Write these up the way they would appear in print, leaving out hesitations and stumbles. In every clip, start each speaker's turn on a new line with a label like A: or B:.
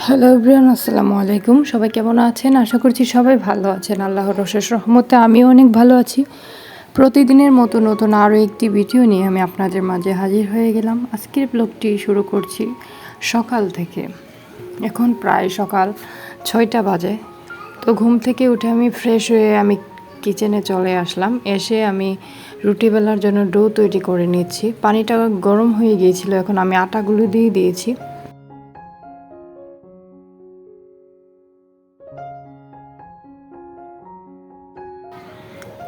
A: Hello everyone, আসসালামু আলাইকুম। সবাই কেমন আছেন? আশা করছি সবাই ভালো আছেন। আল্লাহর অশেষ রহমতে আমিও অনেক ভালো আছি। প্রতিদিনের মতো নতুন আরও একটি ভিডিও নিয়ে আমি আপনাদের মাঝে হাজির হয়ে গেলাম। আজকের ব্লগটি শুরু করছি সকাল থেকে। এখন প্রায় সকাল 6টা বাজে। তো ঘুম থেকে উঠে আমি ফ্রেশ হয়ে আমি কিচেনে চলে আসলাম। এসে আমি রুটি বেলার জন্য ডো তৈরি করে নিচ্ছি। পানিটা গরম হয়ে গিয়েছিল, এখন আমি আটাগুলো দিয়ে দিয়েছি।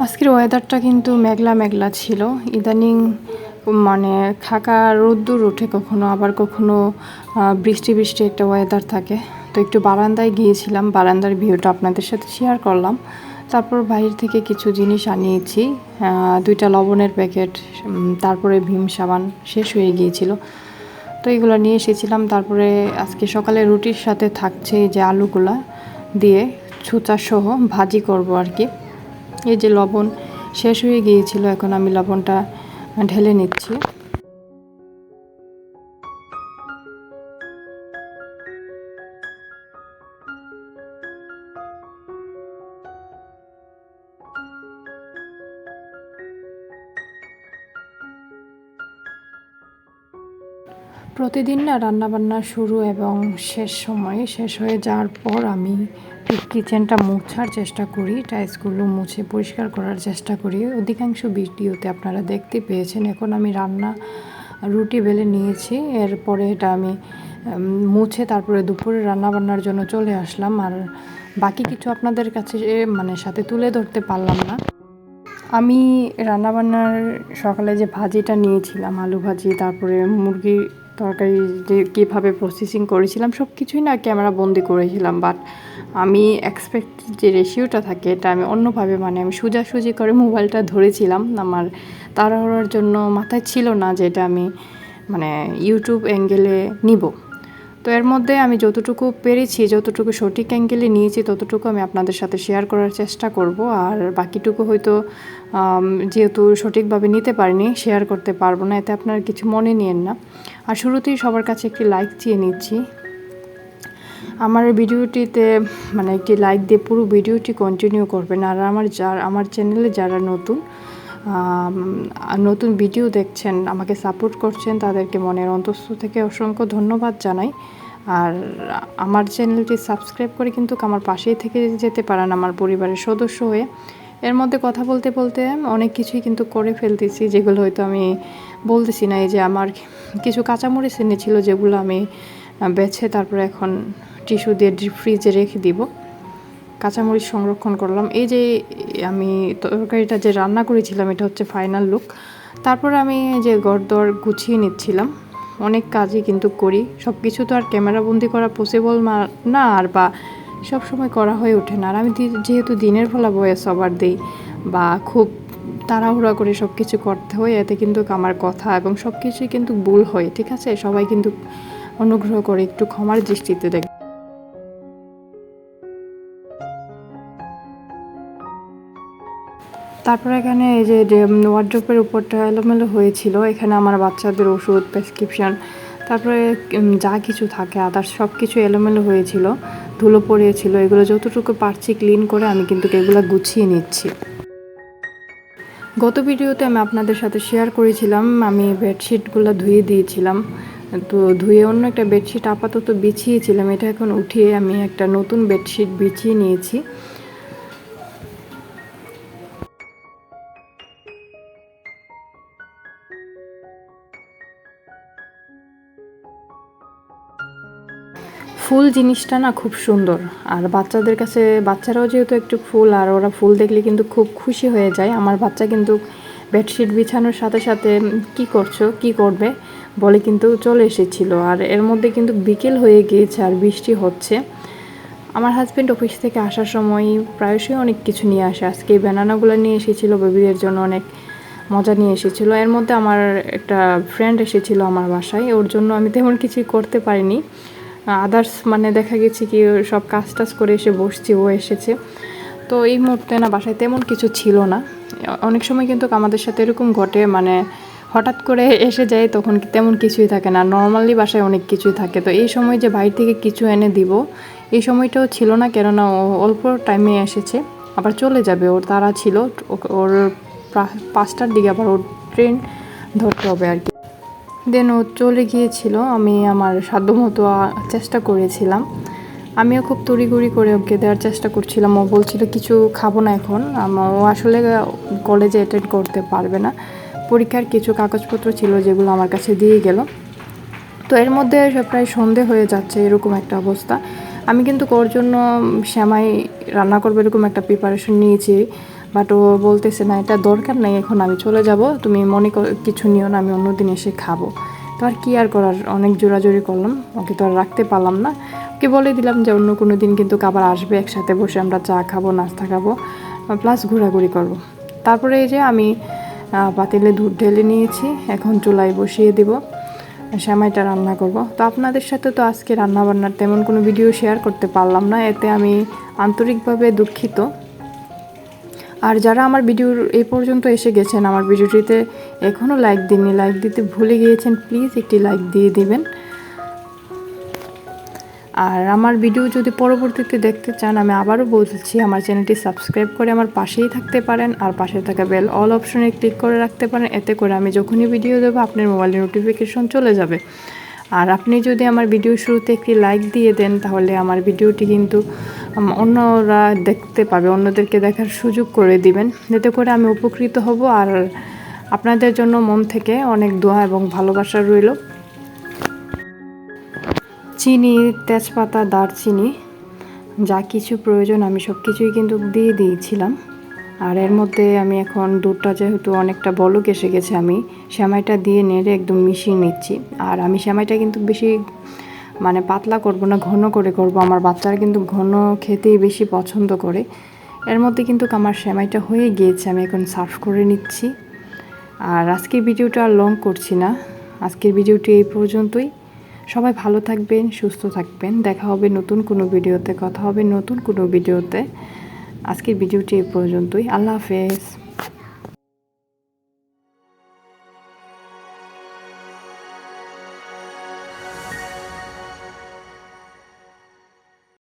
A: আজকের ওয়েদারটা কিন্তু মেঘলা মেঘলা ছিল। ইদানিং মানে খাকা রোদ্দুর ওঠে, কখনো আবার কখনো বৃষ্টি বৃষ্টি একটা ওয়েদার থাকে। তো একটু বারান্দায় গিয়েছিলাম, বারান্দার ভিউটা আপনাদের সাথে শেয়ার করলাম। তারপর বাইরে থেকে কিছু জিনিস আনিয়েছি, 2টা লবণের প্যাকেট, তারপরে ভীম সাবান শেষ হয়ে গিয়েছিল, তো এগুলো নিয়ে এসেছিলাম। তারপরে আজকে সকালে রুটির সাথে থাকছে এই যে আলুগুলা দিয়ে ছুঁচা সহ ভাজি করব আর কি। এই যে লবণ শেষ হয়ে গিয়েছিল, এখন আমি লবণটা ঢেলে নিচ্ছি। প্রতিদিন না রান্নাবান্না শুরু এবং শেষ হয়ে যাওয়ার পর আমি কিচেনটা মোছার চেষ্টা করি, টাইলসগুলো মুছে পরিষ্কার করার চেষ্টা করি। অধিকাংশ ভিডিওতে আপনারা দেখতে পেয়েছেন। এখন আমি রুটি বেলে নিয়েছি, এরপরে এটা আমি মুছে তারপরে দুপুরে রান্নাবান্নার জন্য চলে আসলাম। আর বাকি কিছু আপনাদের কাছে সাথে তুলে ধরতে পারলাম না। আমি রান্নাবান্নার সকালে যে ভাজিটা নিয়েছিলাম, আলু ভাজি, তারপরে মুরগির তরকারি যে কীভাবে প্রসেসিং করেছিলাম সব কিছুই না ক্যামেরা বন্দি করেছিলাম। বাট আমি এক্সপেক্ট যে রেশিওটা থাকে এটা আমি অন্যভাবে আমি সোজাসুজি করে মোবাইলটা ধরেছিলাম। আমার তাড়াহুড়োর জন্য মাথায় ছিল না যে এটা আমি ইউটিউব অ্যাঙ্গেলে নিব। তো এর মধ্যে আমি যতটুকু পেরেছি, যতটুকু সঠিক অ্যাঙ্গেলে নিয়েছি ততটুকু আমি আপনাদের সাথে শেয়ার করার চেষ্টা করব। আর বাকিটুকু হয়তো যেহেতু সঠিকভাবে নিতে পারিনি, শেয়ার করতে পারবো না, এতে আপনারা কিছু মনে নিয়েন না। আর শুরুতেই সবার কাছে একটি লাইক চেয়ে নিচ্ছি। আমার ভিডিওটিতে একটি লাইক দিয়ে পুরো ভিডিওটি কন্টিনিউ করবেন। আর আমার চ্যানেলে যারা নতুন ভিডিও দেখছেন, আমাকে সাপোর্ট করছেন, তাদেরকে মনের অন্তঃস্থ থেকে অসংখ্য ধন্যবাদ জানাই। আর আমার চ্যানেলটি সাবস্ক্রাইব করে কিন্তু আমার পাশেই থেকে যেতে পারেন আমার পরিবারের সদস্য হয়ে। এর মধ্যে কথা বলতে বলতে অনেক কিছুই কিন্তু করে ফেলতেছি, যেগুলো হয়তো আমি বলতেছি না। এই যে আমার কিছু কাঁচামরিচ এনেছিল, যেগুলো আমি বেছে তারপরে এখন টিস্যু দিয়ে ডিপ ফ্রিজে রেখে দিব। কাঁচামরিচ সংরক্ষণ করলাম। এই যে আমি তরকারিটা যে রান্না করেছিলাম, এটা হচ্ছে ফাইনাল লুক। তারপর আমি যে ঘরদোর গুছিয়ে নিচ্ছিলাম। অনেক কাজই কিন্তু করি, সব কিছু তো আর ক্যামেরাবন্দি করা পসিবল না, আর বা সব সময় করা হয়ে ওঠে না। আর আমি যেহেতু দিনের বেলা ভয়েস ওভার দিই বা খুব তাড়াহুড়া করে সব কিছু করতে হয়, এতে কিন্তু আমার কথা এবং সব কিছুই কিন্তু ভুল হয়। ঠিক আছে, সবাই কিন্তু অনুগ্রহ করে একটু ক্ষমার দৃষ্টিতে দেখ। তারপর এখানে এই যে ওয়ার্ড্রোপের উপরটা এলোমেলো হয়েছিল, এখানে আমার বাচ্চাদের ওষুধ, প্রেসক্রিপশন, তারপরে যা কিছু থাকে আদার্স সব কিছু এলোমেলো হয়েছিল, ধুলো পড়িয়েছিল। এগুলো যতটুকু পারছি ক্লিন করে আমি কিন্তু এগুলো গুছিয়ে নিচ্ছি। গত ভিডিওতে আমি আপনাদের সাথে শেয়ার করেছিলাম আমি বেডশিটগুলো ধুয়ে দিয়েছিলাম। তো ধুয়ে অন্য একটা বেডশিট আপাতত বিছিয়েছিলাম, এটা এখন উঠিয়ে আমি একটা নতুন বেডশিট বিছিয়ে নিয়েছি। ফুল জিনিসটা না খুব সুন্দর, আর বাচ্চাদের কাছে, বাচ্চারাও যেহেতু একটু ফুল, আর ওরা ফুল দেখলে কিন্তু খুব খুশি হয়ে যায়। আমার বাচ্চা কিন্তু বেডশিট বিছানোর সাথে সাথে কি করছো, কি করবে বলে কিন্তু চলে এসেছিল। আর এর মধ্যে কিন্তু বিকেল হয়ে গিয়েছে আর বৃষ্টি হচ্ছে। আমার হাজব্যান্ড অফিস থেকে আসার সময় প্রায়শই অনেক কিছু নিয়ে আসে। আজকে এই ব্যানানাগুলো নিয়ে এসেছিলো, বেবিদের জন্য অনেক মজা নিয়ে এসেছিলো। এর মধ্যে আমার একটা ফ্রেন্ড এসেছিলো আমার বাসায়, ওর জন্য আমি তেমন কিছুই করতে পারিনি। আদার্স দেখা গেছে কি সব কাজ টাজ করে এসে বসছি, ও এসেছে। তো এই মুহূর্তে না বাসায় তেমন কিছু ছিল না। অনেক সময় কিন্তু আমাদের সাথে এরকম ঘটে, হঠাৎ করে এসে যায় তখন তেমন কিছুই থাকে না, নর্মালি বাসায় অনেক কিছুই থাকে। তো এই সময় যে বাইরে থেকে কিছু এনে দিব এই সময়টাও ছিল না, কেননা ও অল্প টাইমে এসেছে, আবার চলে যাবে, ওর তাড়া ছিল, ওর 5টার দিকে আবার ওর ট্রেন ধরতে হবে আর কি। দেন ও চলে গিয়েছিল, আমি আমার সাধ্যমতো চেষ্টা করেছিলাম, আমিও খুব তড়িঘড়ি করে ওকে দেওয়ার চেষ্টা করছিলাম। ও বলছিল কিছু খাবো না এখন, ও আসলে কলেজে অ্যাটেন্ড করতে পারবে না, পরীক্ষার কিছু কাগজপত্র ছিল যেগুলো আমার কাছে দিয়ে গেল। তো এর মধ্যে প্রায় সন্ধে হয়ে যাচ্ছে, এরকম একটা অবস্থা। আমি কিন্তু ওর জন্য সেমাই রান্না করবো এরকম একটা প্রিপারেশন নিয়েছি, বাট ও বলতেছে না এটা দরকার নেই, এখন আমি চলে যাব, তুমি মনে কিছু নিও না, আমি অন্যদিন এসে খাবো। তো আর কী আর করার, অনেক জোরাজোরি করলাম, ওকে তো আর রাখতে পারলাম না। ওকে বলে দিলাম যে অন্য কোনো দিন কিন্তু আবার আসবে, একসাথে বসে আমরা চা খাবো, নাস্তা খাবো, প্লাস ঘোরাঘুরি করব। তারপরে এই যে আমি পাতিলে দুধ ঢেলে নিয়েছি, এখন চুলায় বসিয়ে দিব, সেমাইটা রান্না করব। তো আপনাদের সাথে তো আজকে রান্নাবান্নার তেমন কোনো ভিডিও শেয়ার করতে পারলাম না, এতে আমি আন্তরিকভাবে দুঃখিত। আর যারা আমার ভিডিওর এই পর্যন্ত এসে গেছেন, আমার ভিডিওটিতে এখনও লাইক দিননি, লাইক দিতে ভুলে গিয়েছেন, প্লিজ একটি লাইক দিয়ে দিবেন। আর আমার ভিডিও যদি পরবর্তীতে দেখতে চান, আমি আবারও বলছি, আমার চ্যানেলটি সাবস্ক্রাইব করে আমার পাশেই থাকতে পারেন, আর পাশে থাকা বেল অল অপশনে ক্লিক করে রাখতে পারেন, এতে করে আমি যখনই ভিডিও দেবো আপনার মোবাইলে নোটিফিকেশন চলে যাবে। আর আপনি যদি আমার ভিডিও শুরুতে একটি লাইক দিয়ে দেন, তাহলে আমার ভিডিওটি কিন্তু অন্যরা দেখতে পাবে, অন্যদেরকে দেখার সুযোগ করে দিবেন, এতে করে আমি উপকৃত হব। আর আপনাদের জন্য মন থেকে অনেক দোয়া এবং ভালোবাসা রইল। চিনি, তেজপাতা, দারচিনি, যা কিছু প্রয়োজন আমি সব কিছুই কিন্তু দিয়ে দিয়েছিলাম। আর এর মধ্যে আমি এখন দুধটা যেহেতু অনেকটা বলক এসে গেছে, আমি সেমাইটা দিয়ে নেড়ে একদম মিশিয়ে নিচ্ছি। আর আমি সেমাইটা কিন্তু বেশি পাতলা করব না, ঘন করে করব, আমার বাচ্চারা কিন্তু ঘন খেতেই বেশি পছন্দ করে। এর মধ্যে কিন্তু আমার সেমাইটা হয়ে গিয়েছে, আমি এখন সার্ভ করে নিচ্ছি। আর আজকের ভিডিওটা আর লং করছি না, আজকের ভিডিওটি এই পর্যন্তই। সবাই ভালো থাকবেন, সুস্থ থাকবেন, দেখা হবে নতুন কোনো ভিডিওতে, কথা হবে নতুন কোনো ভিডিওতে। আজকের ভিডিওটি এই পর্যন্তই, আল্লাহ হাফেজ।